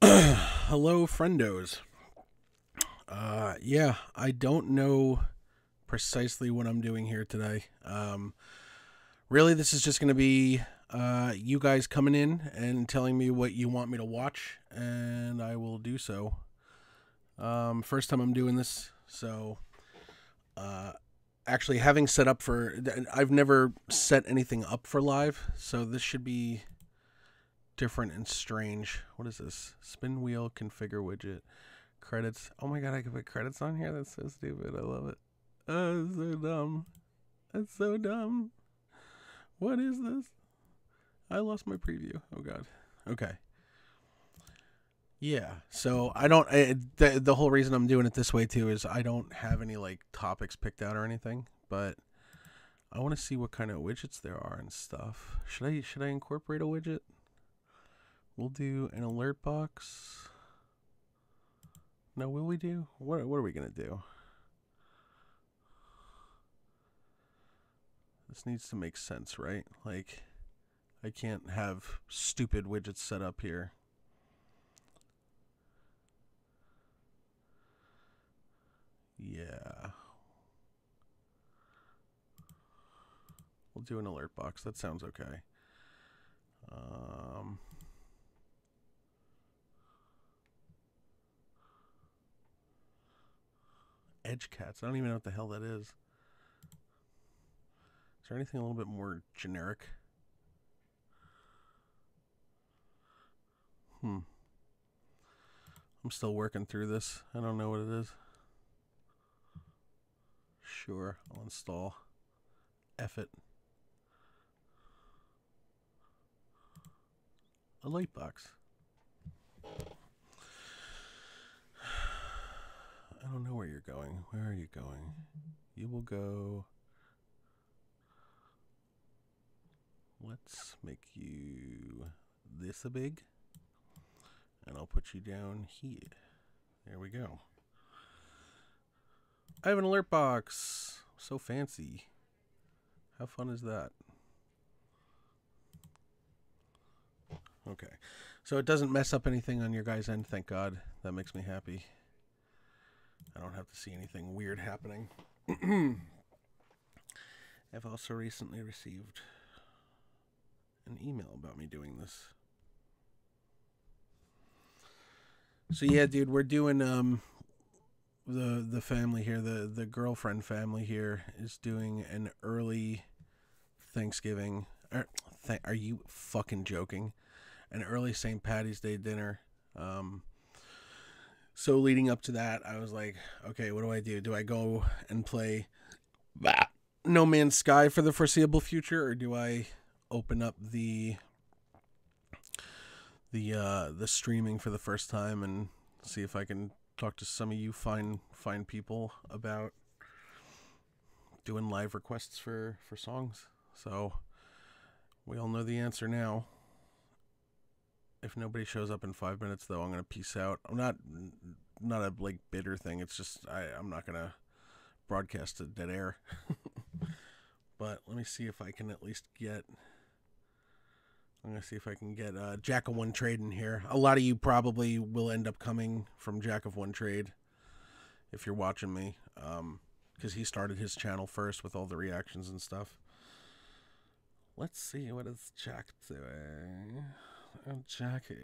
Hello, friendos. Yeah, I don't know precisely what I'm doing here today. Really, this is just going to be you guys coming in and telling me what you want me to watch, and I will do so. First time I'm doing this, so uh, actually having set up for. I've never set anything up for live, so this should be different and strange. What is this? Spin wheel configure widget. Credits. Oh my god, I can put credits on here? That's so stupid. I love it. Oh, it's so dumb. That's so dumb. What is this? I lost my preview. Oh god. Okay. Yeah. So I don't. The whole reason I'm doing it this way too is I don't have any like topics picked out or anything, but I want to see what kind of widgets there are and stuff. Should I incorporate a widget? We'll do an alert box. No, will we do? What are we gonna do? This needs to make sense, right? Like, I can't have stupid widgets set up here. Yeah. We'll do an alert box. That sounds okay. Um, Edge cats. I don't even know what the hell that is. Is there anything a little bit more generic? I'm still working through this. I don't know what it is. Sure, I'll install. F it. A light box. I don't know where you're going. Where are you going? You will go. Let's make you this a big. And I'll put you down here. There we go. I have an alert box. So fancy. How fun is that? Okay. So it doesn't mess up anything on your guys' end, thank God. That makes me happy. I don't have to see anything weird happening. I've also recently received an email about me doing this. So yeah, dude, we're doing the family here, the girlfriend family here is doing an early Thanksgiving. Are you fucking joking? An early St. Patty's Day dinner. So leading up to that, I was like, okay, what do I do? Do I go and play No Man's Sky for the foreseeable future, or do I open up the streaming for the first time and see if I can talk to some of you fine people about doing live requests for songs? So we all know the answer now. If nobody shows up in 5 minutes, though, I'm gonna peace out. I'm not a like bitter thing. It's just I'm not gonna broadcast to dead air. But let me see if I can at least get. I'm gonna see if I can get Jack of One Trade in here. A lot of you probably will end up coming from Jack of One Trade if you're watching me, because he started his channel first with all the reactions and stuff. Let's see, what is Jack doing? Oh, Jackie.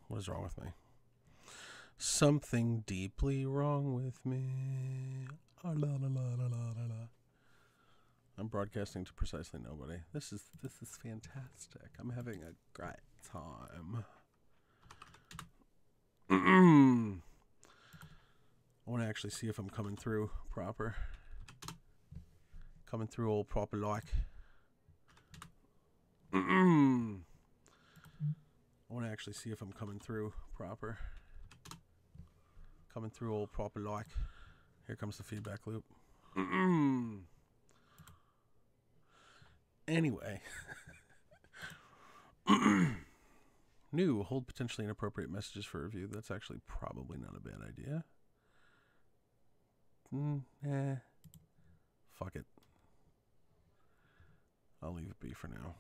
What is wrong with me? Something deeply wrong with me. Ah, la, la, la, la, la, la. I'm broadcasting to precisely nobody. This is fantastic. I'm having a great time. I want to actually see if I'm coming through proper. Coming through all proper like. I want to actually see if I'm coming through proper. Coming through all proper like. Here comes the feedback loop. Anyway. New, hold potentially inappropriate messages for review. That's actually probably not a bad idea. Fuck it. I'll leave it be for now.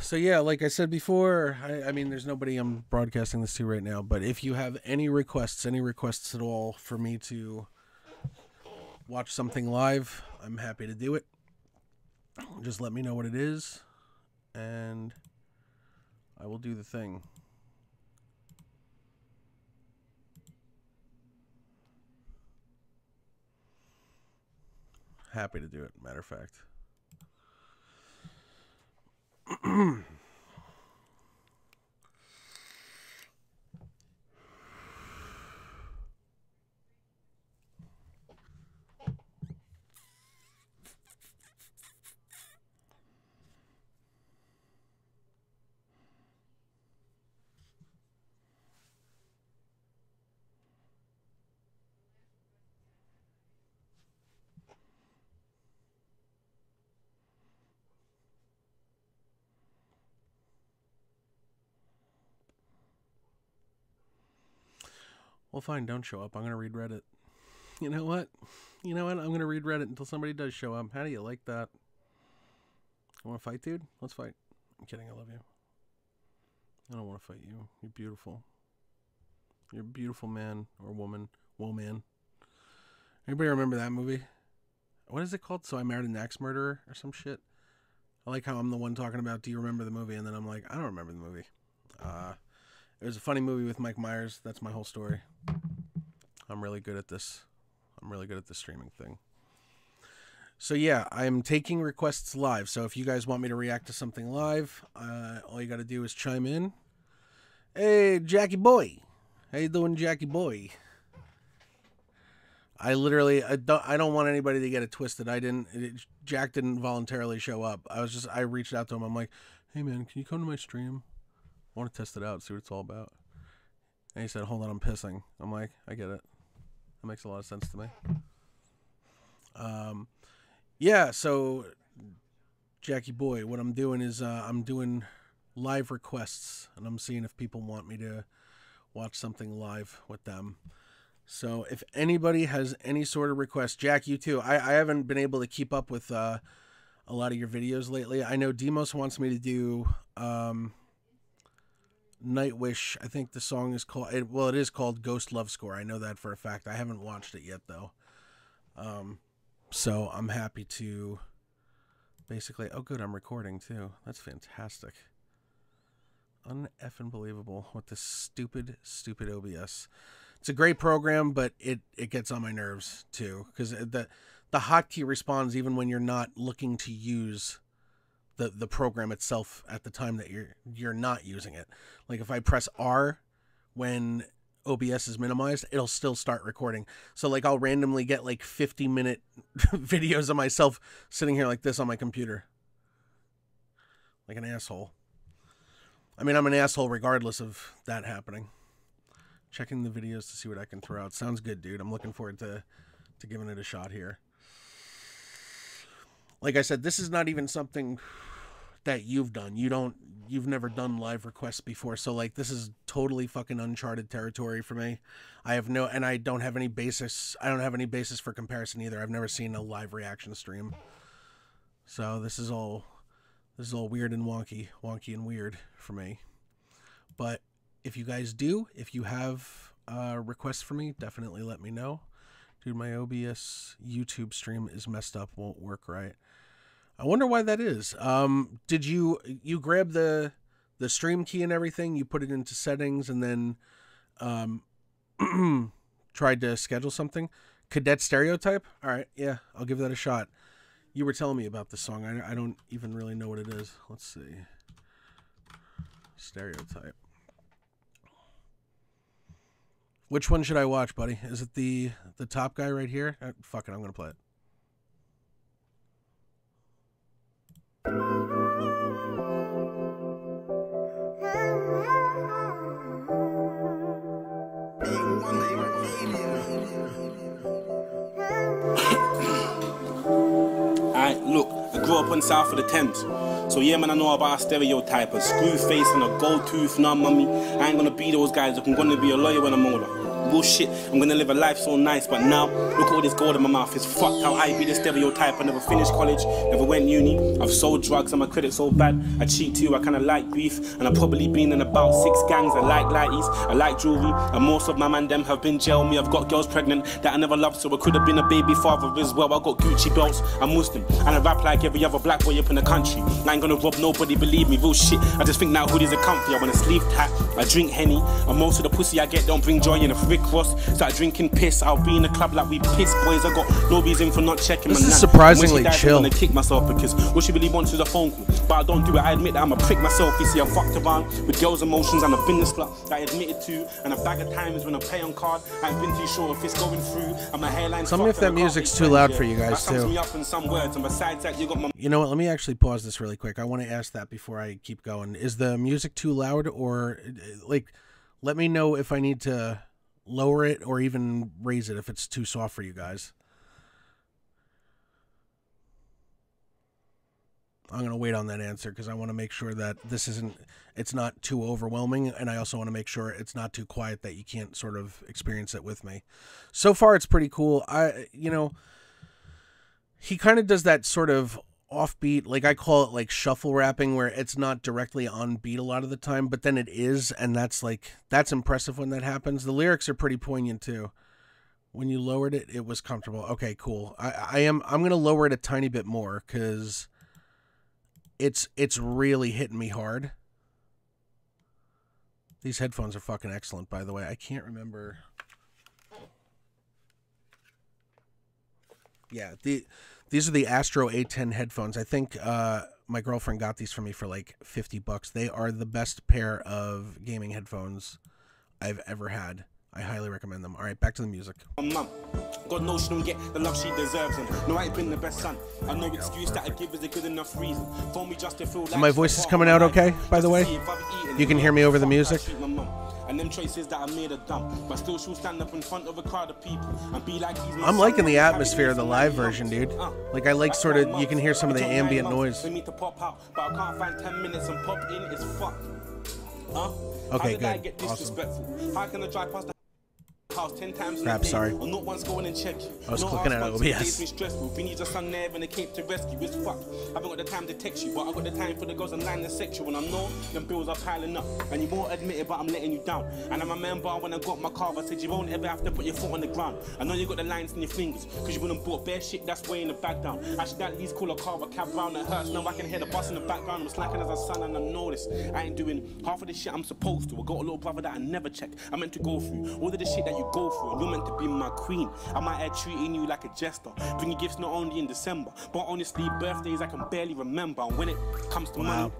So yeah, like I said before, I mean, there's nobody I'm broadcasting this to right now, but if you have any requests at all for me to watch something live, I'm happy to do it. Just let me know what it is, and I will do the thing. Happy to do it, matter of fact. Well, fine, don't show up. I'm going to read Reddit. You know what? I'm going to read Reddit until somebody does show up. How do you like that? You want to fight, dude? Let's fight. I'm kidding. I love you. I don't want to fight you. You're beautiful. You're a beautiful man or woman. Woman. Anybody remember that movie? What is it called? So I Married an Axe Murderer or some shit? I like how I'm the one talking about, do you remember the movie? And then I'm like, I don't remember the movie. It was a funny movie with Mike Myers. That's my whole story. I'm really good at this. I'm really good at the streaming thing. So yeah, I'm taking requests live. So if you guys want me to react to something live, all you got to do is chime in. Hey, Jackie boy. How you doing, Jackie boy? I don't want anybody to get it twisted. Jack didn't voluntarily show up. I reached out to him. I'm like, hey man, can you come to my stream? I want to test it out, see what it's all about. And he said, hold on, I'm pissing. I'm like, I get it. That makes a lot of sense to me. Yeah, so Jackie boy, what I'm doing is I'm doing live requests, and I'm seeing if people want me to watch something live with them. So if anybody has any sort of request, Jack, you too. I haven't been able to keep up with a lot of your videos lately. I know Demos wants me to do Nightwish. I think the song is called, it is called Ghost Love Score. I know that for a fact. I haven't watched it yet though. So I'm happy to basically, oh good, I'm recording too. That's fantastic. Uneffing believable with this stupid OBS. It's a great program, but it gets on my nerves too, because the hotkey responds even when you're not looking to use the program itself at the time that you're not using it. Like if I press R when OBS is minimized, it'll still start recording. So like I'll randomly get like 50-minute videos of myself sitting here like this on my computer. Like an asshole. I mean, I'm an asshole regardless of that happening. Checking the videos to see what I can throw out. Sounds good, dude. I'm looking forward to giving it a shot here. Like I said, this is not even something that you've done. You've never done live requests before. So like this is totally fucking uncharted territory for me. And I don't have any basis. I don't have any basis for comparison either. I've never seen a live reaction stream. So this is all weird and wonky and weird for me. But if you guys do, if you have requests for me, definitely let me know. Dude, my OBS YouTube stream is messed up, won't work right. I wonder why that is. Did you grab the stream key and everything, you put it into settings, and then tried to schedule something? Cadet stereotype? All right, yeah, I'll give that a shot. You were telling me about this song. I don't even really know what it is. Let's see. Stereotype. Which one should I watch, buddy? Is it the top guy right here? Fuck it, I'm gonna play it. Look, I grew up on south of the Thames. So yeah, man, I know about a stereotype. A screw face and a gold tooth. Nah, mummy, I ain't gonna be those guys. I'm gonna be a lawyer when I'm older. Bullshit, I'm gonna live a life so nice. But now, look at all this gold in my mouth. It's fucked how I be the stereotype. I never finished college, never went uni. I've sold drugs and my credit's so bad. I cheat too, I kinda like beef. And I've probably been in about 6 gangs. I like lighties, I like jewelry. And most of my man them have been jail me. I've got girls pregnant that I never loved, so I could have been a baby father as well. I got Gucci belts, I'm Muslim, and I rap like every other black boy up in the country. I ain't gonna rob nobody, believe me, real shit. I just think now hoodies are comfy. I want a sleeve hat, I drink Henny, and most of the pussy I get don't bring joy. And if Rick Ross start drinking piss, I'll be in the club like we piss boys. I got no reason for not checking this my is nan. surprisingly when she died, chill. I'm gonna kick myself because what she really wants is a phone call. But I don't do it, I admit that I'm a prick myself. You see, I fucked around with girls' emotions and I've been this club that I admitted to. And a bag of times when I pay on card, I ain't been too sure if it's going through. And my hairline's tell me if that music's too loud for you guys too. Me up in some words, and besides that, you got my... You know what, let me actually pause this really quick. I want to ask that before I keep going. Is the music too loud, or like, let me know if I need to lower it or even raise it if it's too soft for you guys. I'm going to wait on that answer because I want to make sure that it's not too overwhelming, and I also want to make sure it's not too quiet that you can't sort of experience it with me. So far, it's pretty cool. He kind of does that sort of offbeat, like I call it like shuffle rapping, where it's not directly on beat a lot of the time, but then it is, and that's impressive when that happens. The lyrics are pretty poignant too. When you lowered it, it was comfortable. Okay, cool. I'm going to lower it a tiny bit more because it's really hitting me hard. These headphones are fucking excellent, by the way. I can't remember. Yeah, these are the Astro A10 headphones. I think my girlfriend got these for me for like $50. They are the best pair of gaming headphones I've ever had. I highly recommend them. All right, back to the music. Mum, God knows she don't get the love she deserves, and no, I ain't been the best son. I no excuse that I give is a good enough reason for me just to feel like. My voice is coming out okay, by the way? You can hear me over the music? And them choices that I made are dumb, but still she'll stand up in front of a crowd of people and be like, I'm liking the atmosphere of the live version, dude. Like, I like sort of, you can hear some of the ambient noise. For me to pop out, but I can't find 10 minutes and pop in, it's fucked. Okay, good. Awesome. How can I drive past the house 10 times Crap, sorry. Or not once going and check you. I was clicking at OBS. Stressful. We need your son there and a cape to rescue. It's fucked. I haven't got the time to text you, but I got the time for the girls online and sexual. And I know them bills are piling up, and you won't admit it, but I'm letting you down. And I remember when I got my car, I said you won't ever have to put your foot on the ground. I know you got the lines in your fingers, cause you wouldn't bought bare shit that's weighing the bag down. I should at least call a car a cab round that hurts. Now I can hear the bus in the background. I'm slacking as a son, and I know this. I ain't doing half of the shit I'm supposed to. I got a little brother that I never check. I meant to go through all of the shit that you go through, and you're meant to be my queen. I'm out here treating you like a jester, bringing gifts not only in December, but honestly birthdays I can barely remember. And when it comes to money,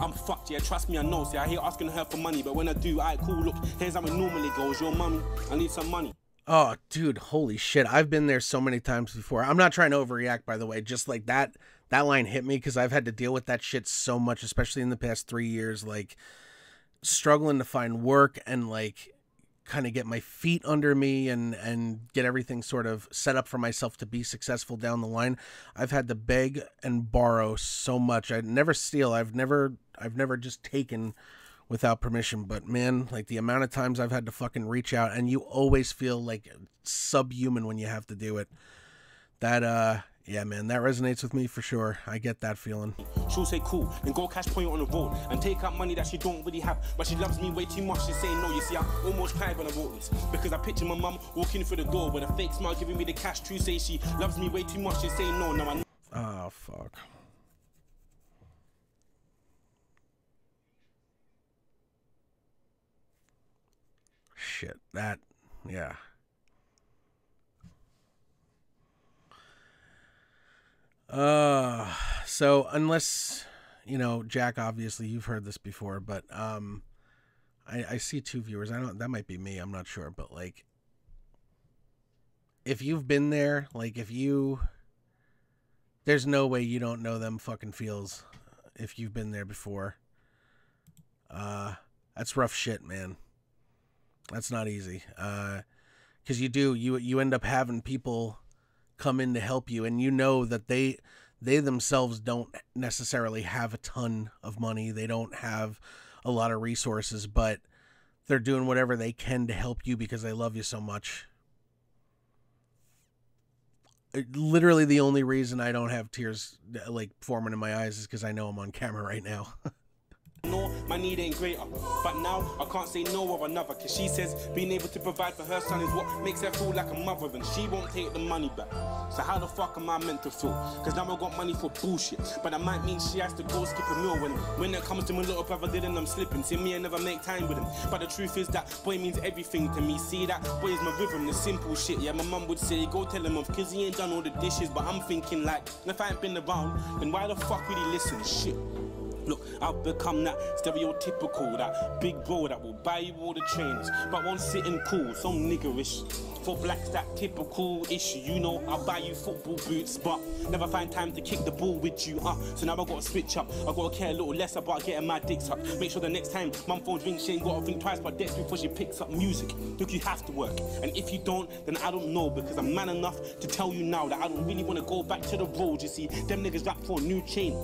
I'm fucked, yeah, trust me, I know. See, I hate asking her for money, but when I do, alright, cool, look, here's how it normally goes. Your mummy, I need some money. Oh, dude, holy shit. I've been there so many times before. I'm not trying to overreact, by the way. Just like that line hit me because I've had to deal with that shit so much, especially in the past 3 years, like struggling to find work and like kind of get my feet under me and get everything sort of set up for myself to be successful down the line. I've had to beg and borrow so much. I never steal. I've never just taken without permission, but man, like the amount of times I've had to fucking reach out, and you always feel like subhuman when you have to do it. That yeah, man, that resonates with me for sure. I get that feeling. She'll say cool, and go cash point on the road and take out money that she don't really have, but she loves me way too much. She's saying no. You see, I almost cried when I wrote this because I picture my mum walking through the door with a fake smile, giving me the cash. True, say she loves me way too much. She's saying no. Now I know. Oh fuck. Shit. That. Yeah. So unless, Jack, obviously you've heard this before, but I see 2 viewers. That might be me. I'm not sure, but like, if you've been there, like there's no way you don't know them fucking feels if you've been there before. That's rough shit, man. That's not easy. Cause you end up having people come in to help you, and that they themselves don't necessarily have a ton of money. They don't have a lot of resources, but they're doing whatever they can to help you because they love you so much. Literally the only reason I don't have tears like forming in my eyes is because I know I'm on camera right now. No, my need ain't greater, but now I can't say no of another, cause she says being able to provide for her son is what makes her feel like a mother, and she won't take the money back. So how the fuck am I meant to feel? Cause now I got money for bullshit, but that might mean she has to go skip a meal when it comes to my little brother, then I'm slipping. See me, I never make time with him, but the truth is that boy means everything to me. See, that boy is my rhythm, the simple shit. Yeah, my mum would say go tell him off cause he ain't done all the dishes, but I'm thinking like, if I ain't been around, then why the fuck would he listen? Shit. Look, I've become that stereotypical, that big bro that will buy you all the trainers, but won't sit and cool, so niggerish. For blacks, that typical issue, I'll buy you football boots, but never find time to kick the ball with you. So now I gotta switch up, I gotta care a little less about getting my dicks up. Make sure the next time mum phones ring, she ain't gotta think twice about debts before she picks up music. Look, you have to work, and if you don't, then I don't know, because I'm man enough to tell you now that I don't really wanna go back to the road. You see, them niggas rap for a new chain.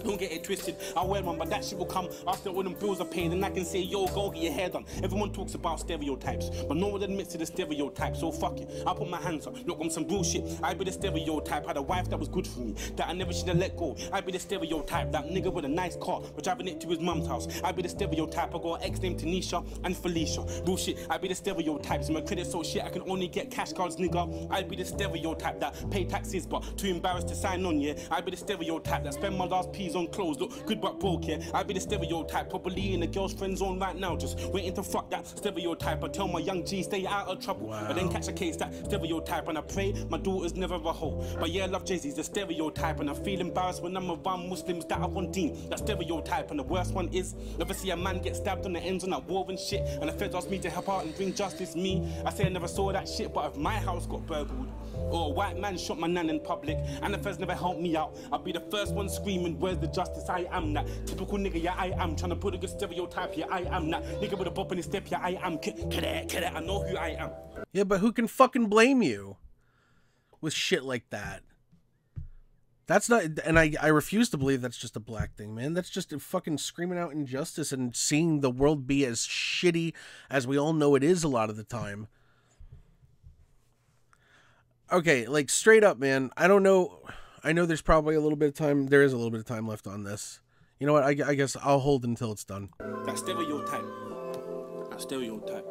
Don't get it twisted, I wear one, but that shit will come after all them bills are paid, and I can say, yo, go get your hair done. Everyone talks about stereotypes, but no one admits to the stereotype, so fuck it, I'll put my hands up. Look, on some bullshit, I be the stereotype. Had a wife that was good for me, that I never should have let go. I be the stereotype, that nigga with a nice car, but driving it to his mum's house. I be the stereotype, I got an ex named Tanisha and Felicia. Bullshit, I be the stereotypes, my credit so shit, I can only get cash cards, nigga. I be the stereotype that pay taxes, but too embarrassed to sign on, yeah. I be the stereotype that spend my last peas on clothes, look good but broke, yeah. I be the stereotype, probably in a girl's friend zone right now, just waiting to fuck that stereotype. I tell my young G, stay out of trouble, but then catch a case, that stereotype, and I pray my daughter's never a hoe. But yeah, love Jay-Z's the stereotype, and I feel embarrassed when I'm around Muslims that I want deen. That stereotype, and the worst one is never see a man get stabbed on the ends on that war and shit, and the feds ask me to help out and bring justice. Me, I say I never saw that shit, but if my house got burgled, or a white man shot my nan in public, and the feds never helped me out, I'll be the first one screaming, where's the justice? I am that typical nigga, yeah, I am. Trying to put a good stereotype, yeah, I am that nigga with a bop in his step, yeah, I am. I know who I am. Yeah, but who can fucking blame you with shit like that? That's not, and I refuse to believe that's just a black thing, man. That's just fucking screaming out injustice and seeing the world be as shitty as we all know it is a lot of the time. Okay, like straight up, man, I don't know. I know there's probably a little bit of time. There is a little bit of time left on this. You know what? I guess I'll hold until it's done. That stereotype. That stereotype.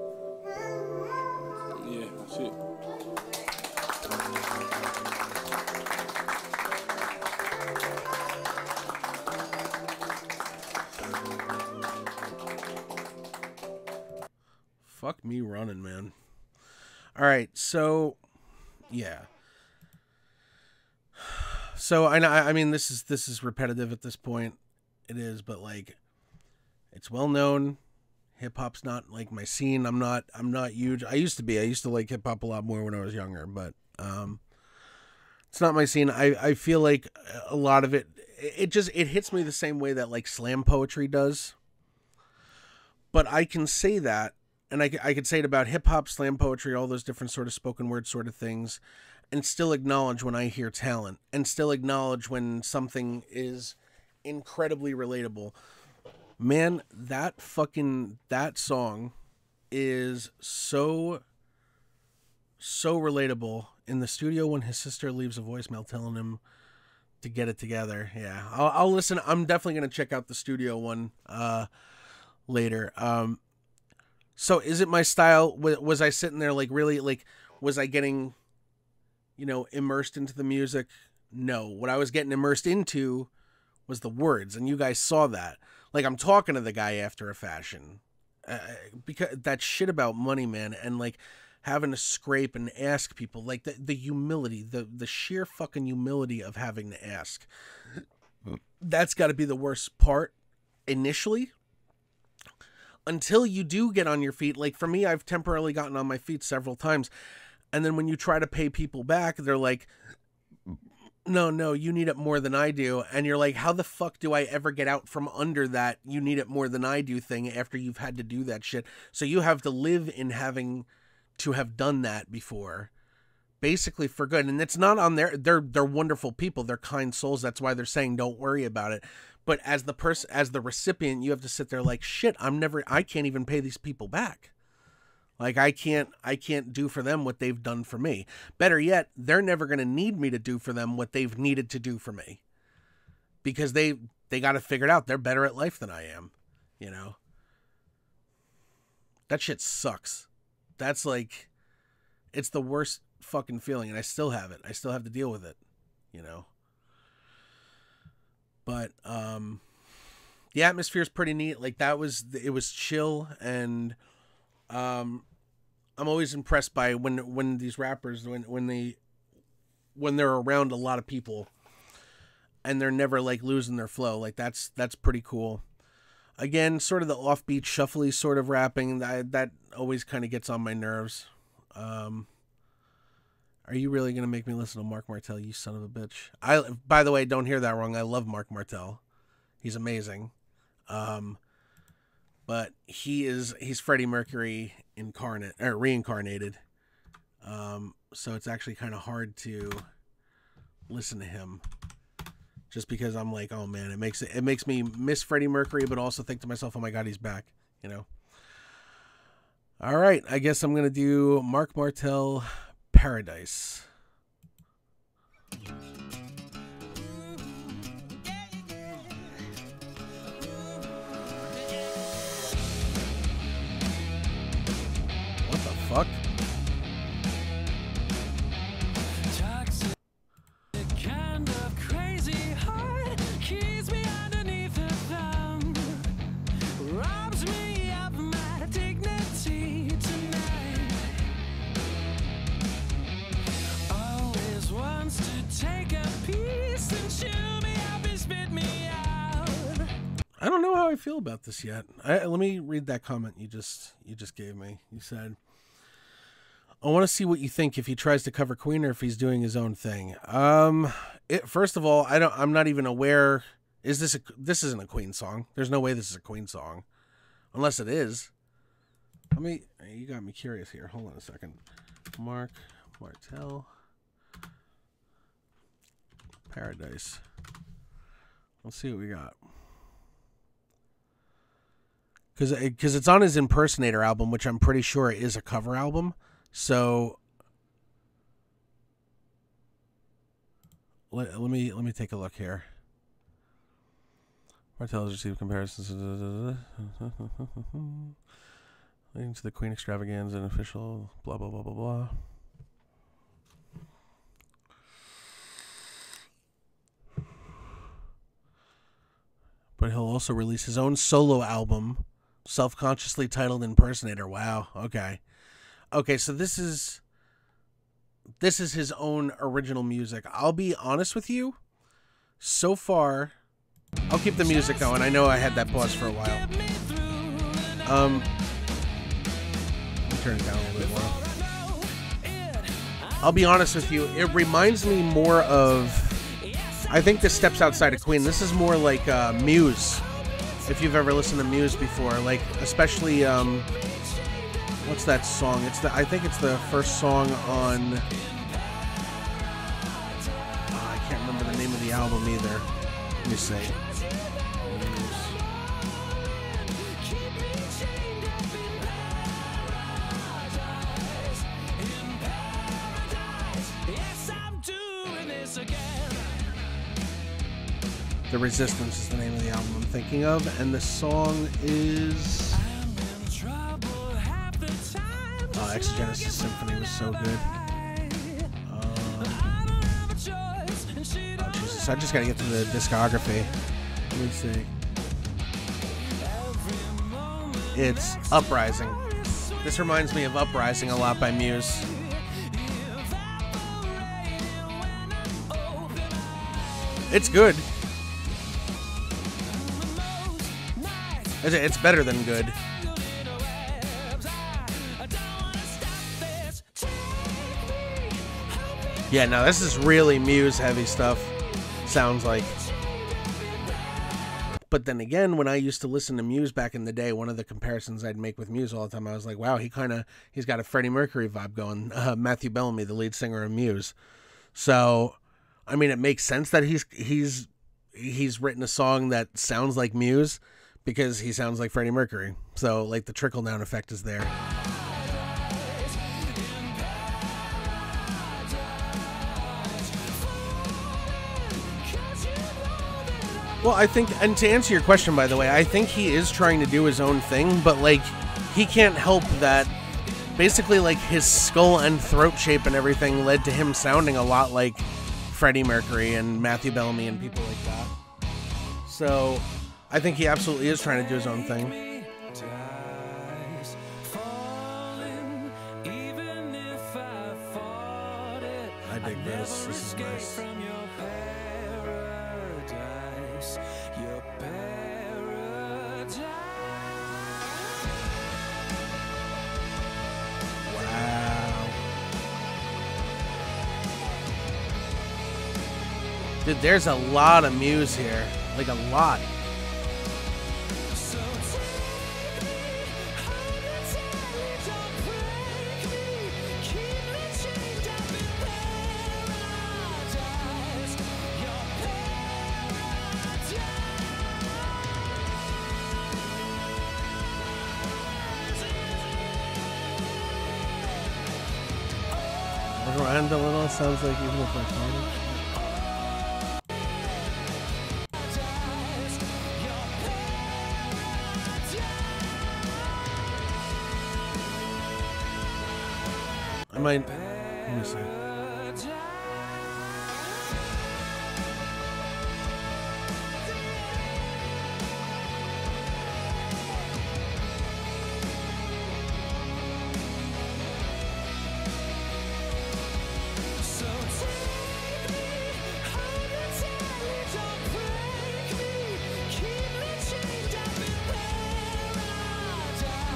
Yeah, that's it. Fuck me running, man. All right, so yeah. So I mean this is repetitive at this point. It is, but like it's well known. Hip hop's not like my scene. I'm not huge. I used to like hip hop a lot more when I was younger, but it's not my scene. I feel like a lot of it hits me the same way that like slam poetry does. But I can say that, and I could say it about hip hop, slam poetry, all those different sort of spoken word sort of things, and still acknowledge when I hear talent, and still acknowledge when something is incredibly relatable. Man, that song is so relatable. In the studio when his sister leaves a voicemail telling him to get it together. Yeah, I'll listen. I'm definitely going to check out the studio one later. So is it my style? Was I sitting there like really, like, was I getting, immersed into the music? No, what I was getting immersed into was the words, and you guys saw that. Like, I'm talking to the guy after a fashion, because that shit about money, man, and like having to scrape and ask people, like the humility, the sheer fucking humility of having to ask. That's got to be the worst part initially, until you do get on your feet. Like for me, I've temporarily gotten on my feet several times, and then when you try to pay people back, they're like, no, you need it more than I do. And you're like, how the fuck do I ever get out from under that you need it more than I do thing after you've had to do that shit? So you have to live in having to have done that before, basically for good. And it's not on they're wonderful people. They're kind souls. That's why they're saying don't worry about it. But as the person, as the recipient, you have to sit there like, shit, I can't even pay these people back. Like I can't do for them what they've done for me. Better yet, they're never going to need me to do for them what they've needed to do for me. Because they got it figured out. They're better at life than I am, you know? That shit sucks. That's like, it's the worst fucking feeling, and I still have it. I still have to deal with it, you know? But, the atmosphere is pretty neat. Like it was chill, and, I'm always impressed by when these rappers, when they're around a lot of people and they're never like losing their flow. Like that's pretty cool. Again, sort of the offbeat, shuffly sort of rapping that always kind of gets on my nerves. Are you really going to make me listen to Mark Martel, you son of a bitch? By the way, don't hear that wrong. I love Mark Martel. He's amazing. But he's Freddie Mercury reincarnated. So it's actually kind of hard to listen to him, just because I'm like, oh man, it makes me miss Freddie Mercury, but also think to myself, oh my God, he's back, you know? All right. I guess I'm going to do Mark Martel, Paradise. Fuck. Kind of crazy heart keeps me underneath the thumb, robs me of my dignity tonight. Always wants to take a piece and chew me up and spit me out. I don't know how I feel about this yet. Let me read that comment you just gave me. You said, I want to see what you think if he tries to cover Queen or if he's doing his own thing. First of all, I'm not even aware. This isn't a Queen song. There's no way this is a Queen song, unless it is. You got me curious here. Hold on a second. Mark Martel, Paradise. Let's see what we got. Because it's on his Impersonator album, which I'm pretty sure is a cover album. So let me take a look here. Martel has received comparisons leading to the Queen extravaganza and official blah blah blah blah blah. But he'll also release his own solo album, self-consciously titled Impersonator. Wow. Okay, so this is his own original music. I'll be honest with you. So far, I'll keep the music going. I know I had that pause for a while. Let me turn it down a little bit more. I'll be honest with you. It reminds me more of, I think this steps outside of Queen. This is more like Muse. If you've ever listened to Muse before, like especially what's that song? I think it's the first song on, I can't remember the name of the album either. Let me see. The Resistance is the name of the album I'm thinking of, and the song is Exogenesis Symphony was so good. Oh Jesus, I just gotta get to the discography. Let me see. It's Uprising. This reminds me of Uprising a lot by Muse. It's good. It's better than good. Yeah, no, this is really Muse heavy stuff. Sounds like. But then again, when I used to listen to Muse back in the day, one of the comparisons I'd make with Muse all the time, I was like, wow, he's got a Freddie Mercury vibe going. Matthew Bellamy, the lead singer of Muse. So, I mean, it makes sense that he's written a song that sounds like Muse because he sounds like Freddie Mercury. So, like, the trickle-down effect is there. Well, I think, and to answer your question, by the way, I think he is trying to do his own thing, but, like, he can't help that basically, like, his skull and throat shape and everything led to him sounding a lot like Freddie Mercury and Matthew Bellamy and people like that. So, I think he absolutely is trying to do his own thing. I dig this. This is nice. Wow. Dude, there's a lot of Muse here. Like, a lot. Around a little, sounds like even if I call it. I might, let me see.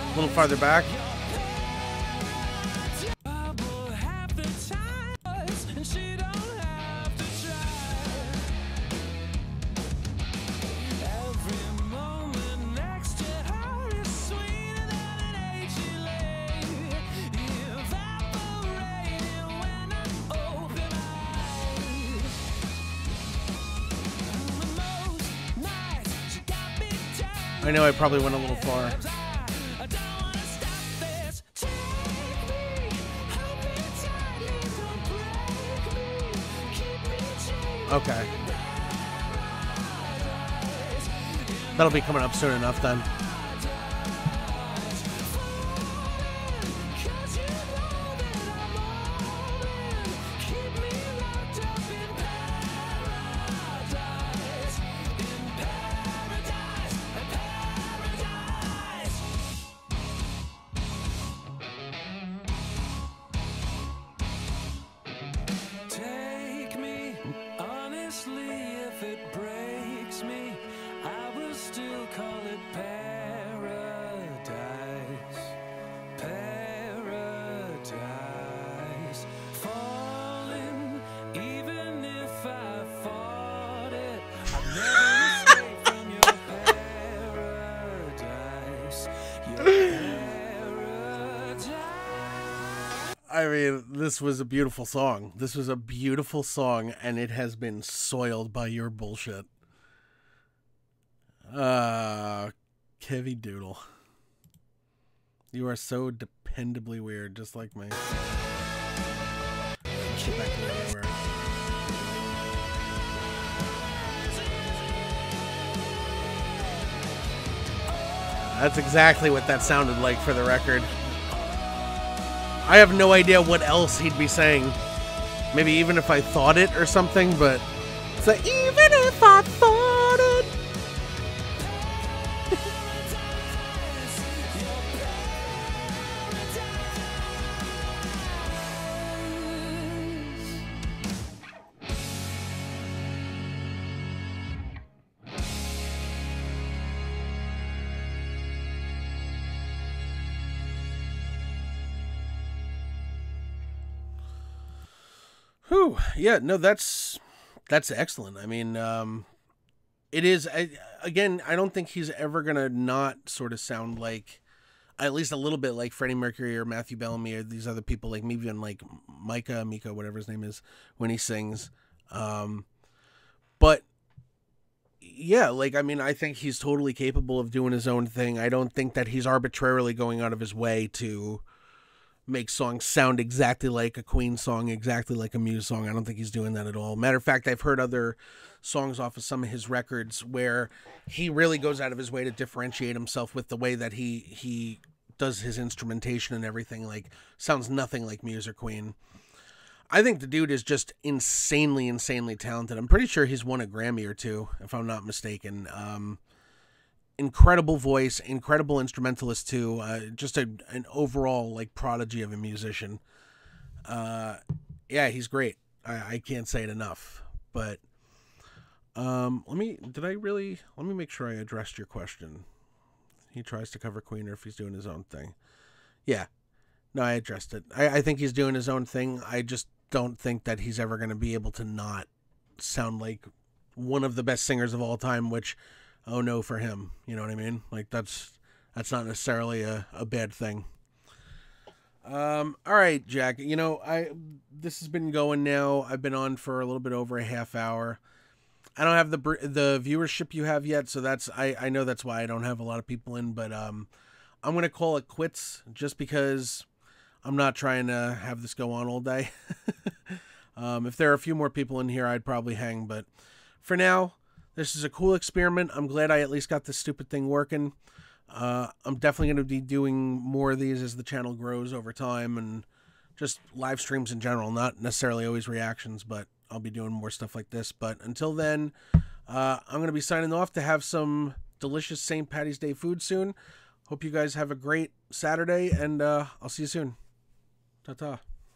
A little farther back. I know I probably went a little far. Okay. That'll be coming up soon enough then. I mean, this was a beautiful song. This was a beautiful song, and it has been soiled by your bullshit. Kevy Doodle. You are so dependably weird, just like me. Let's get back to where we were. That's exactly what that sounded like, for the record. I have no idea what else he'd be saying. Maybe even if I thought it or something, but it's like, even if I thought it. Whew. Yeah, no, that's excellent. I mean, it is. Again, I don't think he's ever gonna not sort of sound like, at least a little bit like Freddie Mercury or Matthew Bellamy or these other people, like maybe even like Mika, whatever his name is, when he sings. But yeah, like, I mean, I think he's totally capable of doing his own thing. I don't think that he's arbitrarily going out of his way to make songs sound exactly like a Queen song, exactly like a Muse song. I don't think he's doing that at all. Matter of fact, I've heard other songs off of some of his records where he really goes out of his way to differentiate himself with the way that he does his instrumentation and everything. Like, sounds nothing like Muse or Queen. I think the dude is just insanely talented. I'm pretty sure he's won a Grammy or two, if I'm not mistaken. Incredible voice, incredible instrumentalist too. Just an overall like prodigy of a musician. Yeah, he's great. I can't say it enough. But let me make sure I addressed your question. He tries to cover Queen, or if he's doing his own thing. Yeah, no, I addressed it. I think he's doing his own thing. I just don't think that he's ever going to be able to not sound like one of the best singers of all time, which, oh no for him. You know what I mean? Like, that's not necessarily a bad thing. All right, Jack, you know, this has been going now. I've been on for a little bit over a half hour. I don't have the viewership you have yet, so I know that's why I don't have a lot of people in, but I'm going to call it quits just because I'm not trying to have this go on all day. If there are a few more people in here, I'd probably hang. But for now, this is a cool experiment. I'm glad I at least got this stupid thing working. I'm definitely going to be doing more of these as the channel grows over time, and just live streams in general, not necessarily always reactions, but I'll be doing more stuff like this. But until then, I'm going to be signing off to have some delicious St. Paddy's Day food soon. Hope you guys have a great Saturday, and I'll see you soon. Ta-ta.